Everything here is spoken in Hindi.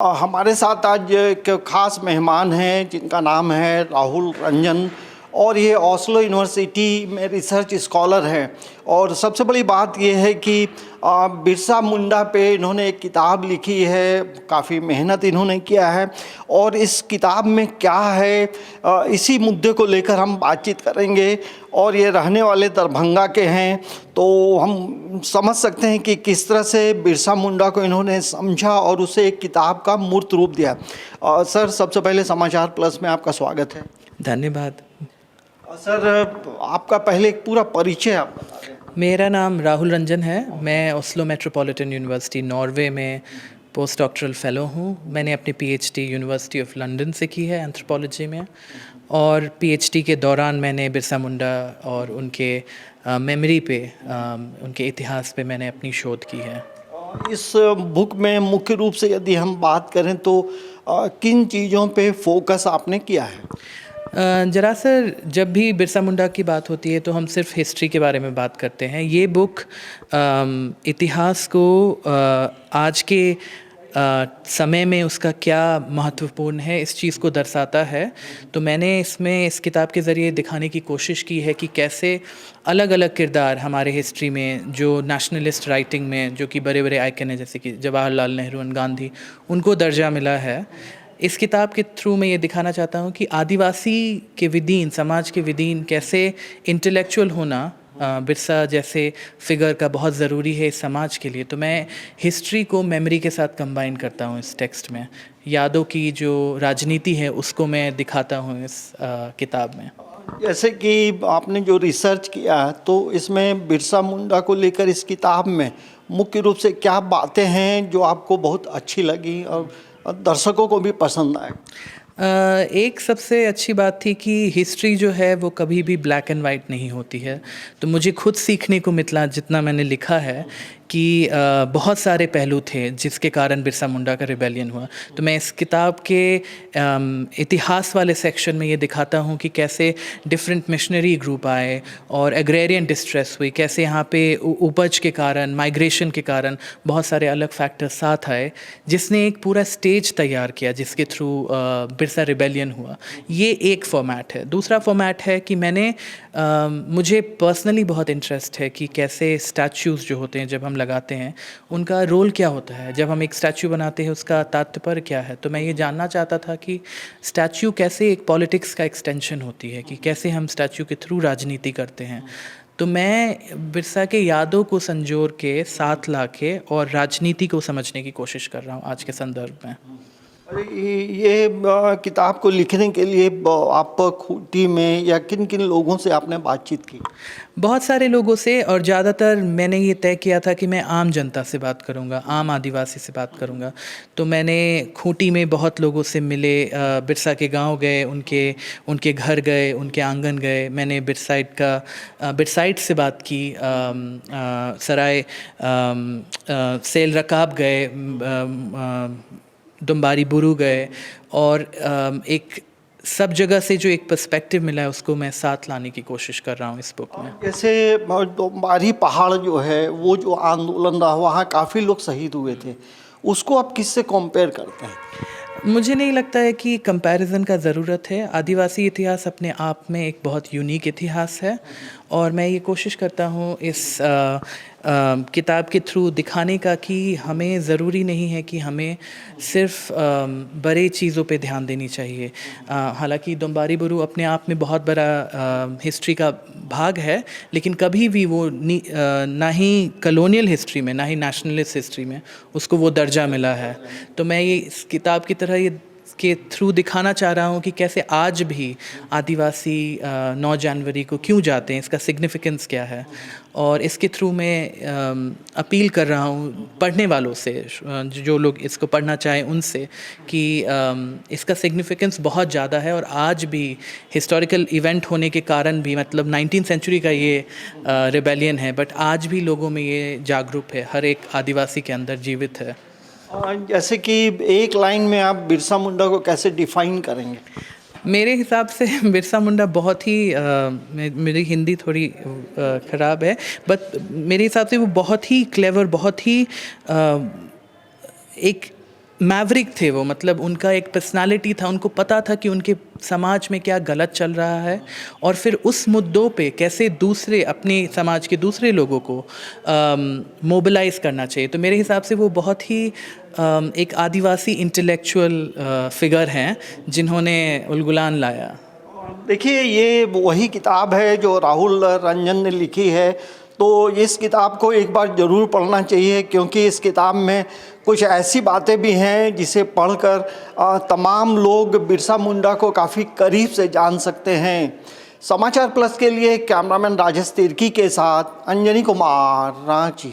हमारे साथ आज एक ख़ास मेहमान हैं जिनका नाम है राहुल रंजन और ये ओस्लो यूनिवर्सिटी में रिसर्च स्कॉलर हैं। और सबसे बड़ी बात ये है कि बिरसा मुंडा पे इन्होंने एक किताब लिखी है, काफ़ी मेहनत इन्होंने किया है और इस किताब में क्या है इसी मुद्दे को लेकर हम बातचीत करेंगे। और ये रहने वाले दरभंगा के हैं, तो हम समझ सकते हैं कि किस तरह से बिरसा मुंडा को इन्होंने समझा और उसे एक किताब का मूर्त रूप दिया। सर, सबसे पहले समाचार प्लस में आपका स्वागत है। धन्यवाद। सर, आपका पहले एक पूरा परिचय आप बता दें। मेरा नाम राहुल रंजन है। मैं ओस्लो मेट्रोपॉलिटन यूनिवर्सिटी नॉर्वे में पोस्ट डॉक्टरल फेलो हूँ। मैंने अपनी पीएचडी यूनिवर्सिटी ऑफ लंदन से की है एंथ्रोपोलॉजी में, और पीएचडी के दौरान मैंने बिरसा मुंडा और उनके मेमोरी पे, उनके इतिहास पे मैंने अपनी शोध की है। इस बुक में मुख्य रूप से यदि हम बात करें तो किन चीज़ों पे फोकस आपने किया है? जरा सर, जब भी बिरसा मुंडा की बात होती है तो हम सिर्फ हिस्ट्री के बारे में बात करते हैं। ये बुक इतिहास को आज के समय में उसका क्या महत्वपूर्ण है इस चीज़ को दर्शाता है। तो मैंने इसमें इस किताब के ज़रिए दिखाने की कोशिश की है कि कैसे अलग अलग किरदार हमारे हिस्ट्री में, जो नेशनलिस्ट राइटिंग में जो कि बड़े बड़े आइकन हैं जैसे कि जवाहरलाल नेहरू और गांधी, उनको दर्जा मिला है। इस किताब के थ्रू मैं ये दिखाना चाहता हूँ कि आदिवासी के विदीन, समाज के विदीन कैसे इंटेलेक्चुअल होना बिरसा जैसे फिगर का बहुत ज़रूरी है इस समाज के लिए। तो मैं हिस्ट्री को मेमोरी के साथ कंबाइन करता हूँ इस टेक्स्ट में। यादों की जो राजनीति है उसको मैं दिखाता हूँ इस किताब में। जैसे कि आपने जो रिसर्च किया तो इसमें बिरसा मुंडा को लेकर इस किताब में मुख्य रूप से क्या बातें हैं जो आपको बहुत अच्छी लगी और दर्शकों को भी पसंद आए? एक सबसे अच्छी बात थी कि हिस्ट्री जो है वो कभी भी ब्लैक एंड वाइट नहीं होती है। तो मुझे खुद सीखने को मिला जितना मैंने लिखा है कि बहुत सारे पहलू थे जिसके कारण बिरसा मुंडा का रिबेलियन हुआ। तो मैं इस किताब के इतिहास वाले सेक्शन में ये दिखाता हूँ कि कैसे डिफरेंट मिशनरी ग्रुप आए और एग्रेरियन डिस्ट्रेस हुई, कैसे यहाँ पे उपज के कारण, माइग्रेशन के कारण बहुत सारे अलग फैक्टर्स साथ आए, जिसने एक पूरा स्टेज तैयार किया जिसके थ्रू बिरसा रिबेलियन हुआ। ये एक फॉर्मेट है। दूसरा फॉर्मेट है कि मैंने मुझे पर्सनली बहुत इंटरेस्ट है कि कैसे स्टैच्यूज़ जो होते हैं जब हम लगाते हैं उनका रोल क्या होता है, जब हम एक स्टैच्यू बनाते हैं उसका तात्पर्य क्या है। तो मैं ये जानना चाहता था कि स्टैच्यू कैसे एक पॉलिटिक्स का एक्सटेंशन होती है, कि कैसे हम स्टैच्यू के थ्रू राजनीति करते हैं। तो मैं बिरसा के यादों को संजोर के साथ लाके और राजनीति को समझने की कोशिश कर रहा हूँ आज के संदर्भ में। ये किताब को लिखने के लिए आप खूंटी में या किन किन लोगों से आपने बातचीत की? बहुत सारे लोगों से, और ज़्यादातर मैंने ये तय किया था कि मैं आम जनता से बात करूँगा, आम आदिवासी से बात करूँगा। तो मैंने खूंटी में बहुत लोगों से मिले, बिरसा के गांव गए, उनके घर गए, उनके आंगन गए। मैंने बिरसाइट से बात की, सराय सेल रकाब गए, दुम्बारी बुरू गए, और एक सब जगह से जो एक पर्सपेक्टिव मिला है उसको मैं साथ लाने की कोशिश कर रहा हूँ इस बुक में। जैसे दोबारी पहाड़ जो है, वो जो आंदोलन रहा, वहाँ काफ़ी लोग शहीद हुए थे, उसको आप किससे कंपेयर करते हैं? मुझे नहीं लगता है कि कंपैरिजन का ज़रूरत है। आदिवासी इतिहास अपने आप में एक बहुत यूनिक इतिहास है, और मैं ये कोशिश करता हूँ इस किताब के थ्रू दिखाने का कि हमें ज़रूरी नहीं है कि हमें सिर्फ बड़े चीज़ों पे ध्यान देनी चाहिए। हालांकि दुम्बारी बुरू अपने आप में बहुत बड़ा हिस्ट्री का भाग है, लेकिन कभी भी वो ना ही कॉलोनियल हिस्ट्री में, ना ही नेशनलिस्ट हिस्ट्री में उसको वो दर्जा मिला है। तो मैं ये इस किताब की तरह ये के थ्रू दिखाना चाह रहा हूँ कि कैसे आज भी आदिवासी 9 जनवरी को क्यों जाते हैं, इसका सिग्निफिकेंस क्या है। और इसके थ्रू मैं अपील कर रहा हूँ पढ़ने वालों से, जो लोग इसको पढ़ना चाहें उनसे, कि इसका सिग्निफिकेंस बहुत ज़्यादा है। और आज भी हिस्टोरिकल इवेंट होने के कारण भी, मतलब 19th सेंचुरी का ये रिबेलियन है, बट आज भी लोगों में ये जागरूक है, हर एक आदिवासी के अंदर जीवित है। जैसे कि एक लाइन में आप बिरसा मुंडा को कैसे डिफाइन करेंगे? मेरे हिसाब से बिरसा मुंडा बहुत ही मेरी हिंदी थोड़ी ख़राब है, बट मेरे हिसाब से वो बहुत ही क्लेवर, बहुत ही एक मैवरिक थे वो, मतलब उनका एक पर्सनालिटी था, उनको पता था कि उनके समाज में क्या गलत चल रहा है और फिर उस मुद्दों पे कैसे दूसरे अपने समाज के दूसरे लोगों को मोबिलाइज़ करना चाहिए। तो मेरे हिसाब से वो बहुत ही एक आदिवासी इंटेलेक्चुअल फिगर हैं जिन्होंने उलगुलान लाया। देखिए, ये वही किताब है जो राहुल रंजन ने लिखी है, तो इस किताब को एक बार ज़रूर पढ़ना चाहिए, क्योंकि इस किताब में कुछ ऐसी बातें भी हैं जिसे पढ़कर तमाम लोग बिरसा मुंडा को काफ़ी करीब से जान सकते हैं। समाचार प्लस के लिए कैमरामैन राजेश तिर्की के साथ अंजनी कुमार, रांची।